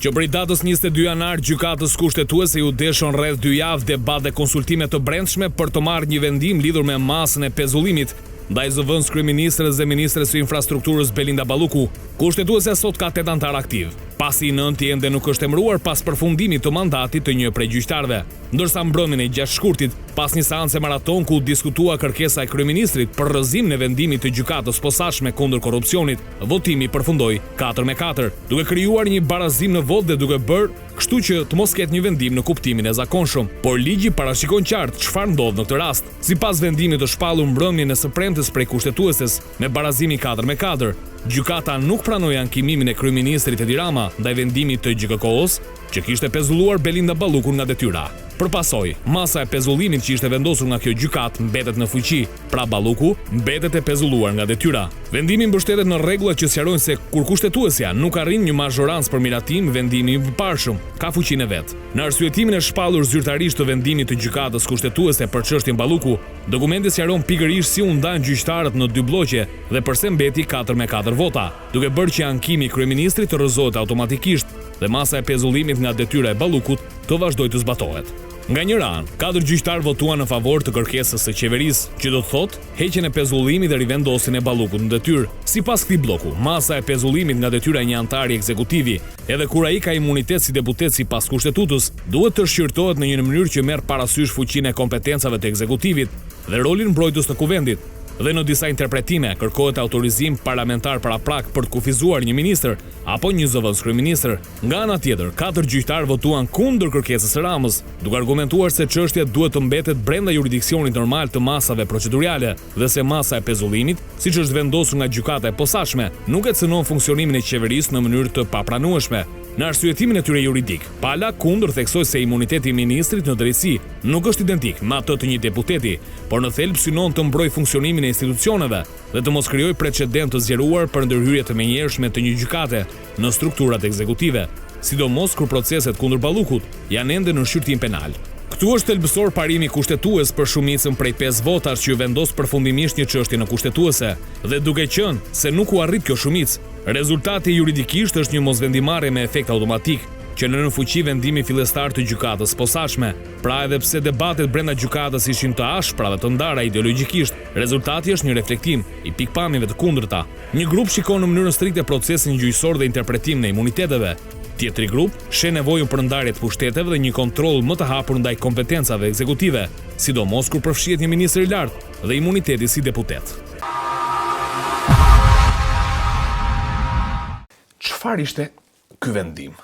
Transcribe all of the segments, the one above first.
që prej datës 22 janar gjykatës kushtetuese u deshon rreth 2 javë debat dhe konsultime të brendshme për të marrë një vendim lidhur me masën e pezullimit ndaj zëvendës kryeministres dhe ministres së infrastrukturës Belinda Balluku. Kushtetuesja sot ka 8 antar aktiv, pasi i nënti ende nuk është emëruar pas përfundimit të mandatit të një prej gjyqtarëve. Ndërsa mbrëmjen e 6 shkurtit, pas një seance maraton ku diskutua kërkesa e kryeministrit për rrëzimin e vendimit të gjykatës posaçme kundër korrupsionit, votimi përfundoi 4-4, duke krijuar një barazim në votë dhe duke bërë kështu që të mos ketë një vendim në kuptimin e zakonshëm. Por ligji parashikon qartë çfarë ndodh në këtë rast. Sipas vendimit të shpallur mbrëmjen e së premtes prej kushtetueses me barazimin 4-4, gjykata nuk pranoi ankimimin e kryeministrit Edi Rama ndaj vendimit të GKK-s që kishte pezulluar Belinda Ballukun nga detyra. Përpasoj, masa e pezullimit që ishte vendosur nga kjo gjykatë mbetet në fuqi, pra Balluku mbetet e pezulluar nga detyra. Vendimi mbështetet në rregullat që sqarojnë se kur kushtetuesja nuk arrin një mazhorancë për miratim, vendimi i përparshëm ka fuqinë e vet. Në arsyetimin e shpallur zyrtarisht të vendimit të gjykatës kushtetuese për çështjen Balluku, dokumenti sqaron pikërisht si u ndan gjyqtarët në 2 bloqe dhe pse mbeti 4-4 vota, duke bërë që ankimi i kryeministrit të rrëzohet automatikisht dhe masa e pezullimit nga detyra e Ballukut të vazhdojë të zbatohet. Nga një anë, 4 gjyqtarë votuan në favor të kërkesës së qeverisë, që do të thotë heqjen e pezullimit dhe rivendosjen e Ballukut në detyrë. Sipas këtij bloku, masa e pezullimit nga detyra e një antari ekzekutivi, edhe kur ai ka imunitet si deputet sipas kushtetutës, duhet të shqyrtohet në një mënyrë që merr parasysh fuqinë e kompetencave të ekzekutivit dhe rolin mbrojtës të kuvendit. Dhe në disa interpretime kërkohet autorizim parlamentar paraprak për të kufizuar një ministër apo një zëvendës kryeministër. Nga ana tjetër, 4 gjyqtarë votuan kundër kërkesës së Ramës, duke argumentuar se çështja duhet të mbetet brenda jurisdiksionit normal të masave procedurale dhe se masa e pezullimit, siç është vendosur nga gjykata e posaçme, nuk e cënon funksionimin e qeverisë në mënyrë të papranueshme. Në arsyetimin e tyre juridik, pala kundër theksoi se imuniteti i ministrit në drejtësi nuk është identik me atë të një deputeti, por në thelb synon të mbrojë funksionimin e institucioneve dhe të mos krijojë precedent të zgjeruar për ndërhyrje të menjëhershme të një gjykate në strukturat ekzekutive, sidomos kur proceset kundër Ballukut janë ende në shqyrtim penal. Këtu është thelbësor parimi kushtetues për shumicën prej 5 votash që ju vendos përfundimisht një çështje në kushtetuese, dhe duke qenë se nuk u arrit kjo shumicë, rezultati juridikisht është një mosvendimarrje me efekt automatik, që në fuqi vendimi fillestar të gjykatës posaçme. Pra edhe pse debatet brenda gjykatës ishin të ashpra dhe të ndara ideologjikisht, rezultati është një reflektim i pikpamjeve të kundërta. Një grup shikon në mënyrë strikte procesin gjyqësor dhe interpretimin e imuniteteve. Tjetri grup sheh nevojën për ndarje të pushteteve dhe një kontroll më të hapur ndaj kompetencave ekzekutive, sidomos kur përfshihet një ministër i lartë dhe imuniteti si deputet. Çfarë ishte ky vendim?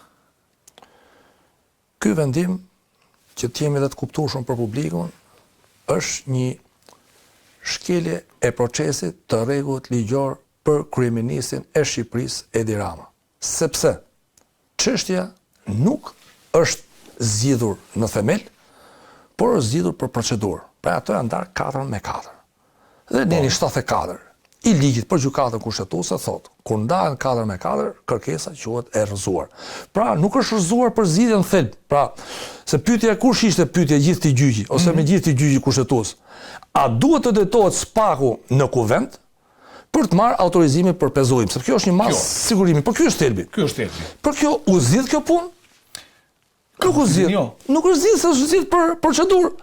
Ky vendim, që të jemi dhe të kuptueshëm për publikun, është një shkelje e procesit të rregullt ligjor për kryeministrin e Shqipërisë Edi Rama. Sepse çështja nuk është zgjidhur në themel, por është zgjidhur për procedurë. Pra ato janë ndarë 4-4. Dhe neni 74 i ligjit për gjykatën kushtetuese thotë, kur ndahen 4-4, kërkesa quhet e rrëzuar. Pra nuk është rrëzuar për zgjidhjen në thelb. Pra, se pyetja kush ishte pyetja gjithë të gjyqi ose me gjithë të gjyqi kushtetues. A duhet të detohet spaku në kuvent për të marrë autorizimin për pezullim, sepse kjo është një masë sigurimi, por ky është thelbi. Ky është thelbi. Por kjo u zgjidh kjo punë? Nuk u zgjidh. Nuk është zgjidh, se është zgjidh për procedurë.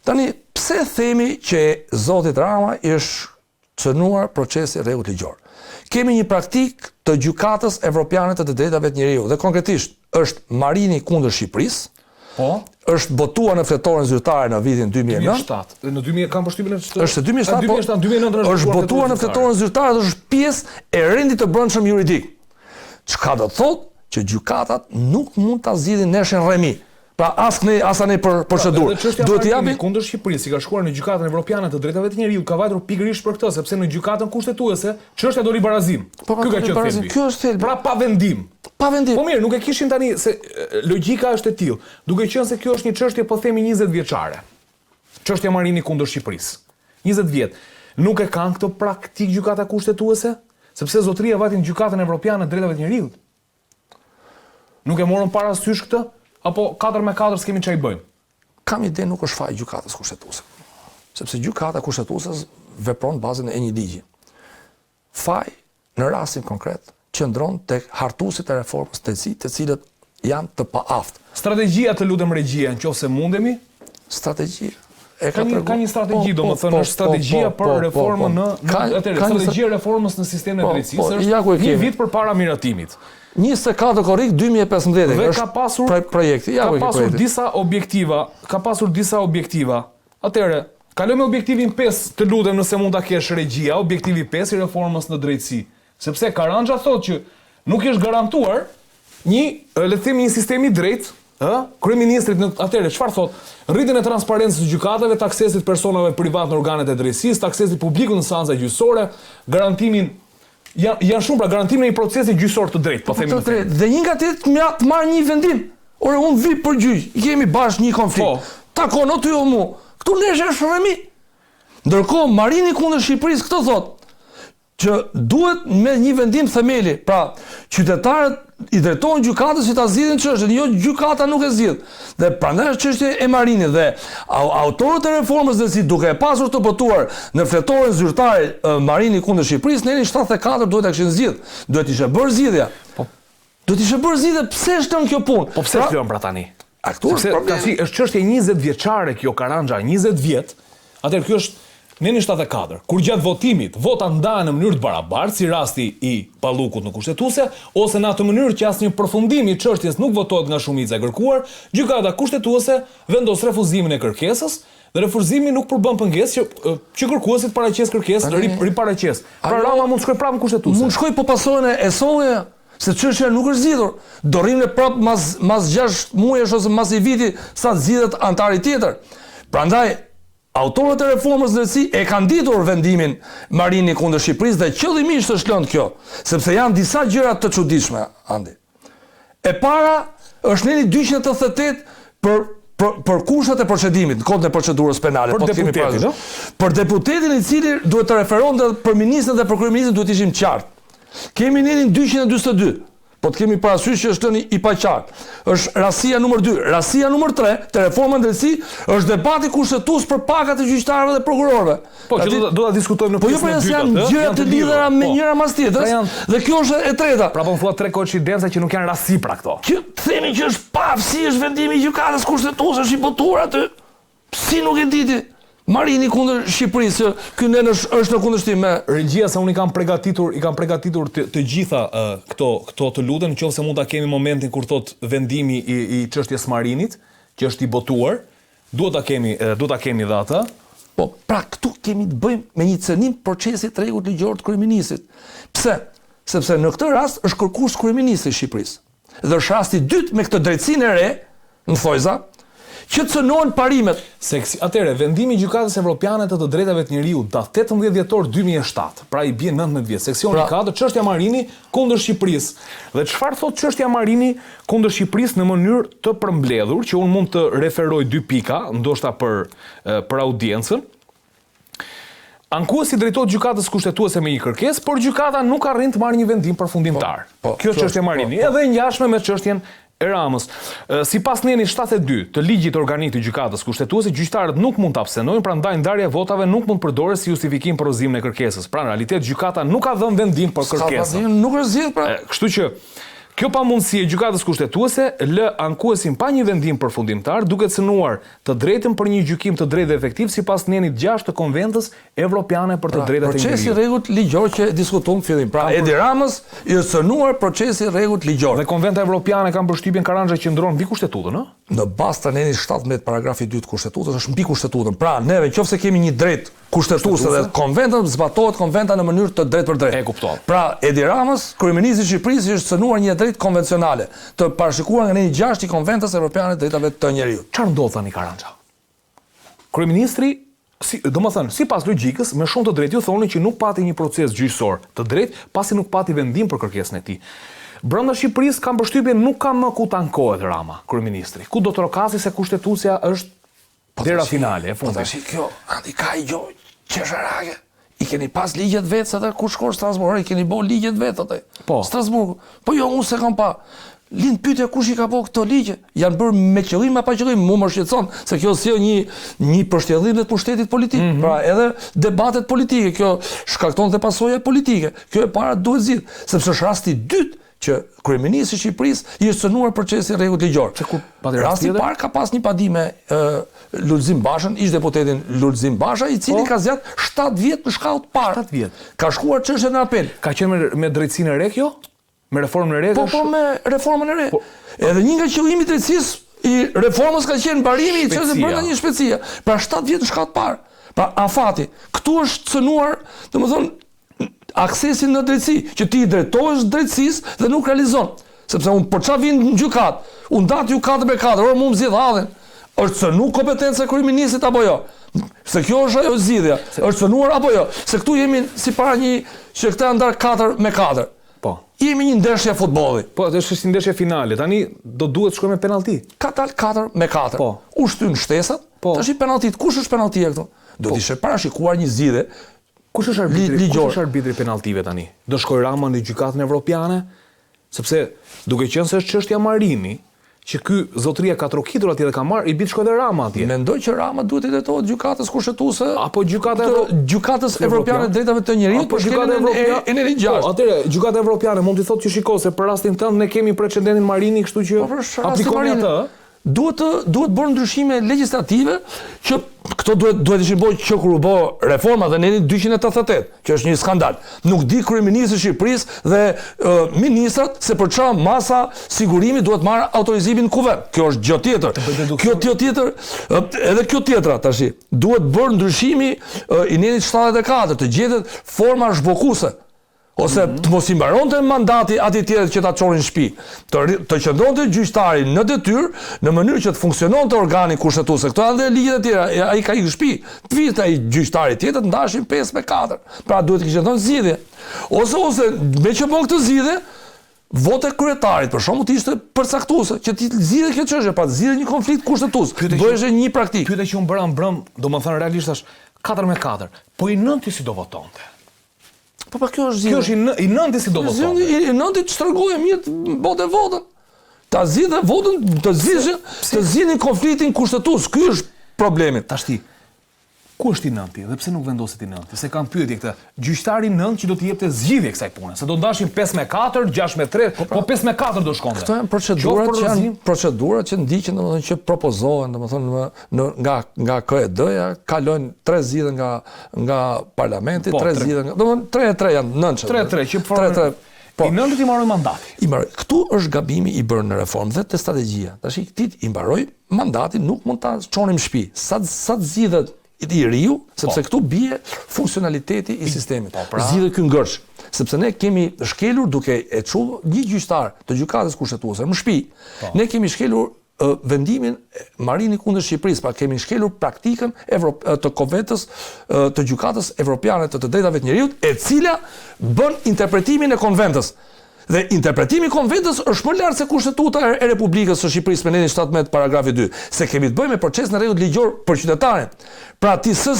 Tani, pse themi që zoti Rama është cënuar procesi rregullt ligjor? Kemi një praktikë të gjykatës evropiane të drejtave të njeriut dhe konkretisht është Marini kundër Shqipërisë. Po, është botuar në fletoren zyrtare në vitin 2009. 2007. Në 2000 kam përshtypjen se është 2007, është botuar në fletoren zyrtare dhe është pjesë e rendit të brendshëm juridik. Çka do të thotë që gjykatat nuk mund ta zgjidhin neshin rremi. Pra as ne për procedurë. Duhet të japi kundër Shqipërisë, si ka shkuar në gjykatën evropiane të drejtave të njeriut, ka vajtur pikërisht për këtë, sepse në gjykatën kushtetuese çështja do ri barazim. Ky ka qenë thelbi. Ky është thelbi. Pra pa vendim. Pa vendim. Po mirë, nuk e kishin tani se logjika është e tillë. Duke qenë se kjo është një çështje po themi 20 vjeçare. Çështja Marini kundër Shqipërisë. 20 vjet. Nuk e kanë këtë praktik gjykata kushtetuese, sepse zotëria vajti në gjykatën evropiane të drejtave të njeriut. Nuk e morën parasysh këtë? Apo 4-4 s'kemi çaj bëjmë? Kam ide nuk është faj gjykatës kushtetuese. Sepse gjykata kushtetuese vepron bazën e një ligji. Faj në rastin konkret qëndron tek hartuesit e reformës të cilët janë të paaftë. Strategjia, të lutem regjia, nëse mundemi? Strategji. Ka një strategji, domethënë është strategjia për reformën strategjia e reformës në sistemin e drejtësisë është një vit përpara miratimit. 24 korrik 2015 është projekti. Ka pasur disa objektiva. Atëherë, kalojmë objektivin 5, të lutem nëse mund ta kesh regjia, objektivi 5 i reformës në drejtësi. Sepse Karanja thotë që nuk është garantuar një sistem i drejtë. Kryeministrit atëherë çfarë thot? Rritjen e transparencës së gjykatave, të aksesit personave privat në organet e drejtësisë, të aksesit publiku në seanca gjyqësore, garantimin janë shumë pra garantimin e një procesi gjyqësor të drejtë, po themi. Dhe një nga të marr një vendim. Ore unë vi për gjyq, kemi bashkë një konflikt. Takon o ty o mu. Ktu nesh është rrëmi. Ndërkohë Marini kundër Shqipërisë këtë thot që duhet me një vendim themeli. Pra, qytetarët i drejtohen gjykatës që ta zgjidhin çështën, jo gjykata nuk e zgjidh. Dhe prandaj është çështja e Marinit dhe autorët e reformës dhe duke e pasur të botuar në fletoren zyrtare Marini kundër Shqipërisë, në 74 duhet ta kishin zgjidh. Duhet ishte bërë zgjidhja. Duhet ishte bërë zgjidhja, pse është kjo punë? Po pse flon pra tani? Tashi është çështje 20 vjeçare kjo Karanja, 20 vjet. Atëherë kjo është në 74, kur gjatë votimit, vota ndahen në mënyrë të barabartë, si rasti i Pallukut në kushtetuese, ose në atë mënyrë që asnjë përfundim i çështjes nuk votohet nga shumica e kërkuar, gjykata kushtetuese vendos refuzimin e kërkesës, dhe refuzimi nuk përbën pengesë që kërkuesit paraqes kërkesë, riparaqes. Pra Rama mund shkoj prapë në kushtetuese. Mund shkoj po pasohen e solle, se çështja nuk është zgjidhur. Do rrinë prapë mas 6 muajsh ose mas i viti sa zgjidhet antari tjetër. Prandaj autorët e reformës drejtësi e kanë ditur vendimin Marini kundër Shqipërisë dhe qëllimisht është lënë kjo, sepse janë disa gjëra të çuditshme, Andi. E para është neni 288 për kushtet e procedimit, në kodin e procedurës penale, për deputetin i cili duhet të referonte për ministrin dhe për kryeministrin duhet ishim qartë. Kemi nenin 242. Po të kemi parasysh që është i paqartë. Është rasia numër 2. Rasia numër 3 të reformës drejtësi është debati kushtetues për pagat e gjyqtarëve dhe prokurorëve. Po që do ta diskutojmë në pjesën e dytë. Po jo, janë gjëra të lidhura me njëra mas tjetrës. Dhe kjo është e treta. Pra po thua 3 koincidenca që nuk janë rasti pra këto. Që themi që është pafsi është vendimi i gjykatës kushtetuese është i botuar aty. Si nuk e diti? Marini kundër Shqipërisë, ky nen është në kundërshtim me regjia, sa unë i kam përgatitur të gjitha këto të lutem, nëse mund ta kemi momentin kur thot vendimi i çështjes Marinit, që është i botuar, duhet ta kemi dhe atë. Po, pra këtu kemi të bëjmë me një cënim procesi të rregullt ligjor të kryeministit. Pse? Sepse në këtë rast është kërkues kryeministri i Shqipërisë. Dhe është rasti i dytë me këtë drejtsinë e re, në thojza, që cënohen parimet. Atëherë, vendimi i Gjykatës Evropiane të Drejtave të Njerëzit datë 18 dhjetor 2007, pra i bie 19 vjet. Seksioni 4, çështja Marini kundër Shqipërisë. Dhe çfarë thotë çështja Marini kundër Shqipërisë në mënyrë të përmbledhur, që unë mund të referoj 2 pika, ndoshta për audiencën. Ankuesi drejtohet gjykatës kushtetuese me një kërkesë, por gjykata nuk arrin të marrë një vendim përfundimtar. Kjo çështje Marini, edhe e ngjashme me çështjen e Ramës. Sipas neni 72 të ligjit organik të gjykatës kushtetuese, gjyqtarët nuk mund të abstenojnë, prandaj ndarja e votave nuk mund përdoret si justifikim për ozimin e kërkesës. Pra në realitet gjykata nuk ka dhënë vendim për kërkesën. Nuk është zgjedh pra. Kështu që kjo pamundësi e gjykatës kushtetuese lë ankuesin pa një vendim përfundimtar, duke cënuar të drejtën për një gjykim të drejtë dhe efektiv sipas nenit 6 të Konventës Evropiane për të drejtat e Procesi rregullt ligjor që diskutuam fillim. Pra Edi Ramës i është cënuar procesi rregullt ligjor. Dhe Konventa Evropiane ka përshtypjen Karanja që ndron mbi kushtetutën, ëh? Në bazë të nenit 17 paragrafi 2 të kushtetutës është mbi kushtetutën. Pra neve nëse kemi një drejt kushtetuese dhe konventën, zbatohet konventa në mënyrë të drejtë për drejtë. E kuptoj. Pra Edi Ramës, kryeministri i Shqipërisë, është cënuar një drejt konvencionale, të parashikuar nga neni 6 i Konventës Evropiane të Drejtave të Njerëzit. Çfarë ndodh tani Karanja? Kryeministri, domethënë, sipas logjikës, me shumë të drejtë ju thonin që nuk pati një proces gjyqësor të drejtë, pasi nuk pati vendim për kërkesën e tij. Brenda Shqipërisë kam përshtypjen nuk ka më ku të ankohet Rama, kryeministri. Ku do të rokasi se kushtetuesja është dera finale, e fundit. Po tash kjo, Andi ka i gjë qesharake. I keni pas ligjet vetë atë kur shkon në Strasburg, i keni bën ligjet vetë atë. Po. Strasburg. Po jo, unë se kam pa. lind pyetja kush i ka bërë këto ligje? Janë bërë me qëllim apo pa qëllim? Mu më shqetëson se kjo sjell një përshtellim të pushtetit politik. Pra edhe debatet politike, kjo shkakton dhe pasoja politike. Kjo e para duhet zgjidh, sepse është rasti i dytë që kryeministri i Shqipërisë i është cënuar procesi rregull ligjor. Rasti i parë ka pas një padim me Lulzim Bashën, ish deputetin Lulzim Basha, i cili ka zgjat 7 vjet në shkallë të parë. 7 vjet. Ka shkuar çështja në apel. Ka qenë me drejtsinë e re kjo? Me reformën e re? Po, me reformën e re. Edhe një nga qëllimi i drejtësisë i reformës ka qenë mbarimi i çështës brenda një shpejtësie. Pra 7 vjet në shkallë të parë. Pra afati, këtu është cënuar, domethënë, aksesin në drejtësi, që ti i drejtohesh drejtësisë dhe nuk realizon. Sepse unë për çfarë vin në gjykat, unë dat ju 4/4, orë mu më zgjidh hadhen. Është cënuar kompetenca e kryeministit apo jo? Se kjo është ajo zgjidhja. Është cënuar apo jo? Se këtu jemi sipar një që këta ndar 4/4. Po. Jemi një ndeshje futbolli. Po, është si ndeshje finale. Tani do duhet të shkojmë me penallti. Ka dal 4/4. Po. U shtyn shtesat. Po. Tash i penalltit. Kush është penalltia këtu? Do të ishte parashikuar një zgjidhje. Kush është arbitri? Kush është arbitri penalltive tani? Do shkoj Rama në gjykatën evropiane? Sepse duke qenë se është çështja Marini, që ky zotëria ka trokitur atje dhe ka marrë, i bit shkoj dhe Rama atje. Mendoj që Rama duhet i drejtohet gjykatës kushtetuese apo gjykatës evropiane të drejtave të njerëzit, po gjykata evropiane e 6. Po, atëre, gjykata evropiane mund të thotë që shiko se për rastin tënd ne kemi precedentin Marini, kështu që aplikojmë atë. Duhet bërë ndryshime legislative që këto duhet ishin bërë që kur u bë reforma dhe neni 288, që është një skandal. Nuk di kryeministri i Shqipërisë dhe ministrat se për çfarë masa sigurimi duhet marrë autorizimin në kuvend. Kjo është gjë tjetër. Edhe kjo tjetra tash. Duhet bërë ndryshimi i nenit 74 të gjetet forma zhbokuese. Ose të mos i mbaronte mandati atij tjetër që ta çonin në shtëpi. Të qëndronte gjyqtari në detyrë në mënyrë që të funksiononte organi kushtetues. Këto janë dhe ligjet e tjera. Ai ka ikë në shtëpi. Të vite ai gjyqtari tjetër të ndashin 5/4. Pra duhet të kishte dhënë zgjidhje. Ose me që bën këtë zgjidhje, vote kryetarit për shkakun të ishte përcaktuese që ti zgjidhje kjo çështje, pa zgjidhje një konflikt kushtetues. Bëhej një praktik. Pyetja që unë bëra mbrëm, domethënë realisht është 4/4. Po i nënti si do votonte? Po kjo është zgjidhje. Kjo është i nënti si do voton. I nënti të shtrëngojë mirë botë votën. Ta zgjidhë votën, të zgjidhin konfliktin kushtetues. Ky është problemi. Tash ti. Ku është i nënti dhe pse nuk vendoset i nënti? Se kanë pyetje këtë. Gjyqtari nënt që do të jepte zgjidhje kësaj pune. Se do ndashin 5/4, 6/3, po 5/4 do shkonte. Këto janë procedurat që ndiqen, domethënë që propozohen, domethënë nga KED-ja, kalojnë 3 zgjidhje nga parlamenti, 3 zgjidhje nga, domethënë 3 janë nënçë. 3 që për i nëntit i mbaroi mandati. Këtu është gabimi i bërë në reformë dhe te strategjia. Tash i mbaroi mandatin, nuk mund ta çonim në shtëpi. Sa zgjidhet i riu, sepse këtu bie funksionaliteti i sistemit. Zgjidhet ky ngërç, sepse ne kemi shkelur duke e çuar një gjyqtar të gjykatës kushtetuese në shtëpi. Ne kemi shkelur vendimin Marini kundër Shqipërisë, pra kemi shkelur praktikën të konventës të gjykatës evropiane të drejtave të njerëzit, e cila bën interpretimin e konventës. Dhe interpretimi i konventës është më lart se kushtetuta e Republikës së Shqipërisë me netin 17 paragrafi 2, se kemi të bëjmë me proces në rregull ligjor për qytetarin. Pra ti se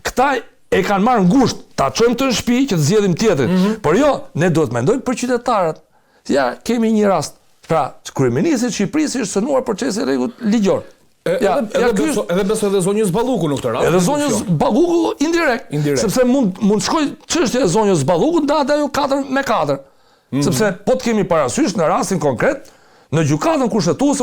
këta e kanë marrë ngusht, ta çojmë të në shtëpi që të zgjedhim tjetrin. Por jo, ne duhet mendojmë për qytetarët. Ja, kemi një rast. Pra, kryeministri i Shqipërisë është cënuar procesi rregull ligjor. Edhe besoj edhe zonjës Balluku në këtë rast. Edhe zonjës Balluku indirekt. Sepse mund shkoj çështja e zonjës Balluku ndahet ajo 4/4. Sepse po të kemi parasysh në rastin konkret, në gjykatën kushtetuese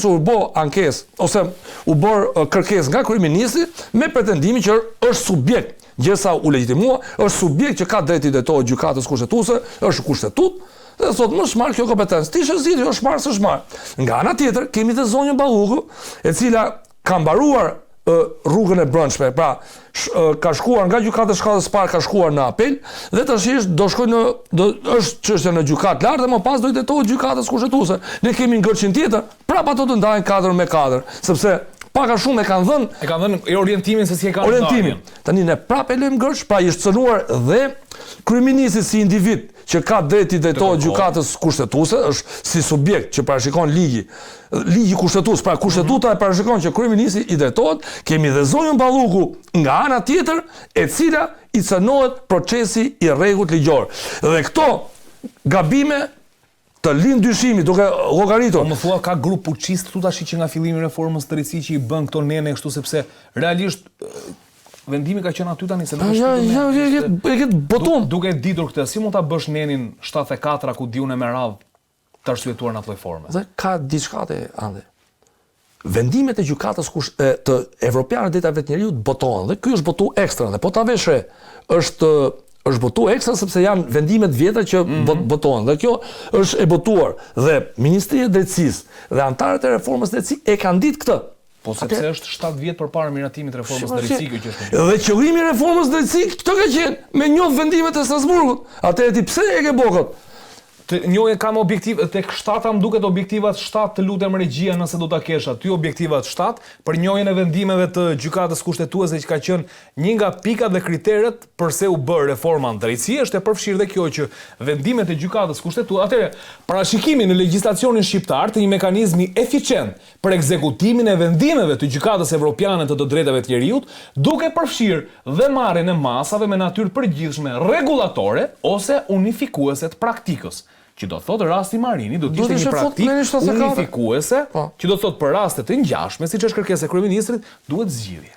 u bë ankesë ose u bë kërkesë nga kryeministri me pretendimin që është subjekt, gjësa u legjitimua, është subjekt që ka drejtë i drejtohet gjykatës kushtetuese, është kushtetut, dhe thotë më shmarr kjo kompetencë. Ti është zgjidhje, është marrë së shmarr. Nga ana tjetër kemi të zonjën Balluku, e cila ka mbaruar rrugën e brendshme, pra ka shkuar nga gjykata e shkallës së parë, ka shkuar në apel dhe tash do shkojë është çështja në gjykatë lart dhe më pas do i drejtohet gjykatës kushtetuese. Ne kemi ngërçin tjetër, prapë ato të ndahen 4/4, sepse pak a shumë e kanë dhënë orientimin se si e kanë orientimin. Tani ne prapë lëm ngërç, pra i është cënuar dhe kryeministri si individ që ka drejt i drejtohet gjykatës kushtetuese, është si subjekt që parashikon ligji kushtetues, pra kushtetuta e parashikon që kryeministri i drejtohet, kemi dhe zonjën Balluku nga ana tjetër, e cila i cënohet procesi i rregullt ligjor. Dhe këto gabime të lind dyshimi duke llogaritur. Më thua ka grup puçist këtu tash që nga fillimi i reformës të drejtësisë që i bën këto nene kështu sepse realisht vendimi ka qenë aty tani se nuk është. Ja, boton. Duke ditur këtë, si mund ta bësh nenin 74 ku diunë me radh të arsyetuar në atë lloj forme? Dhe ka diçka te ande. Vendimet e gjykatës të evropiane të drejtave të njerëzit botohen dhe ky është botu ekstra dhe po ta veshë është botu ekstra sepse janë vendimet vjetra që botohen dhe kjo është e botuar dhe Ministria e Drejtësisë dhe antarët e reformës së drejtësisë e kanë ditë këtë. Po sepse është 7 vjet përpara miratimit të reformës së drejtësisë kjo që është. Dhe qëllimi i reformës së drejtësisë këtë ka qenë me njoh vendimet e Strasburgut. Atëherë ti pse e ke bokët? Njohje kam objektiv, tek 7 më duket objektivat 7 të lutem regjia nëse do ta kesh aty objektivat 7 për njohjen e vendimeve të gjykatës kushtetuese që ka qenë një nga pikat dhe kriteret përse u bë reforma në drejtësi, është e përfshirë dhe kjo që vendimet e gjykatës kushtetuese, atëherë parashikimi në legjislacionin shqiptar të një mekanizmi eficient për ekzekutimin e vendimeve të gjykatës evropiane të drejtave të njerëzit, duke përfshirë dhe marrjen e masave me natyrë përgjithshme rregullatore ose unifikuese të praktikës. Që do thotë rasti Marini do të ishte një praktikë unifikuese, që do thotë për raste të ngjashme, siç është kërkesa e kryeministrit, duhet zgjidhje.